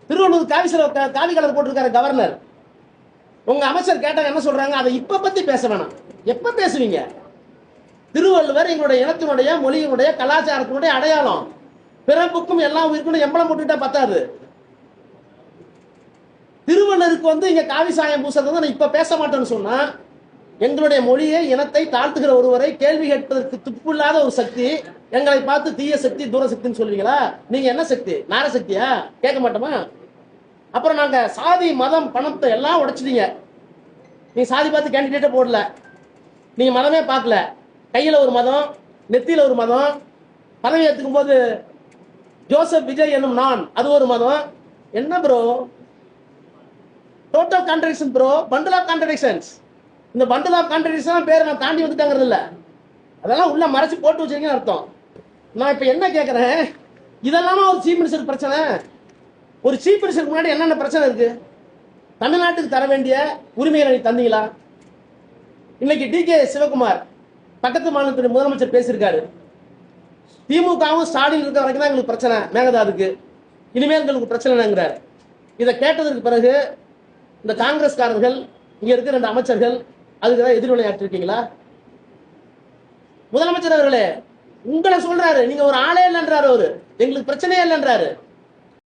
திருவள்ளூர் காவி கலர் போட்டிருக்காரு கவர்னர். உங்க அமைச்சர் கேட்டாங்க, என்ன சொல்றாங்க? அதை இப்ப பத்தி பேச வேணாம். எப்ப பேசுவீங்க? திருவள்ளுவர் எங்களுடைய இனத்தினுடைய, மொழியினுடைய, கலாச்சாரத்தினுடைய அடையாளம். பிறப்புக்கும் எல்லாம் உயிருக்கும் எம்பளம் போட்டுட்டா பத்தாது. திருவள்ளுவருக்கு இங்க காவி சாயம் பூசுறது இப்ப பேச மாட்டேன்னு சொன்னா, எங்களுடைய மொழியை, இனத்தை தாழ்த்துகிற ஒருவரை கேள்வி கேட்பதற்கு துப்புள்ளாத ஒரு சக்தி எங்களை பார்த்து தீய சக்தி, தூர சக்தின்னு சொல்லுவீங்களா? நீங்க என்ன சக்தி? நார சக்தியா? கேட்க மாட்டோமா? அப்புறம் நாங்க சாதி, மதம், பணத்தை எல்லாம் உடைச்சிட்டீங்க. நீங்க சாதி பார்த்து கேண்டிடேட்டே போடல, நீங்க மதமே பார்க்கல. கையில ஒரு மதம், நெத்தியில ஒரு மதம், பதவி ஏற்றுக்கும் போது ஜோசப் விஜய் என்னும் நான், அது ஒரு மதம். என்ன bro? Total contradiction bro, bundle of contradictions. இந்த பண்டில் ஆஃப் கான்ட்ரடிக்ஷன் பேர் நான் தாண்டி வந்துட்டாங்கிறது இல்ல, அதெல்லாம் உள்ள மறைச்சு போட்டு வச்சிருக்கீங்கன்னு அர்த்தம். நான் இப்ப என்ன கேட்கிறேன், இதெல்லாம் ஒரு சீஃப் மினிஸ்டர் பிரச்சனை. ஒரு சீஃப் மினிஸ்டருக்கு முன்னாடி என்னென்ன பிரச்சனை இருக்கு? தமிழ்நாட்டுக்கு தர வேண்டிய உரிமைகளை நீ தந்தீங்களா? இன்னைக்கு டி.கே. சிவகுமார் பக்கத்து மாநிலத்தின் முதலமைச்சர் பேசியிருக்காரு. திமுகவும் ஸ்டாலின் இருக்க வரைக்கும் தான் எங்களுக்கு பிரச்சனை, மேகதாதுக்கு இனிமேல் எங்களுக்கு பிரச்சனைங்கிறார். இதை கேட்டதற்கு பிறகு இந்த காங்கிரஸ்காரர்கள், இங்க இருக்கிற 2 அமைச்சர்கள் அதுக்கு தான் எதிர்வினையாற்றிருக்கீங்களா? முதலமைச்சர் அவர்களே, உங்களை சொல்றாரு, நீங்க ஒரு ஆளே இல்லைன்றாரு, அவரு எங்களுக்கு பிரச்சனையே இல்லைன்றாரு.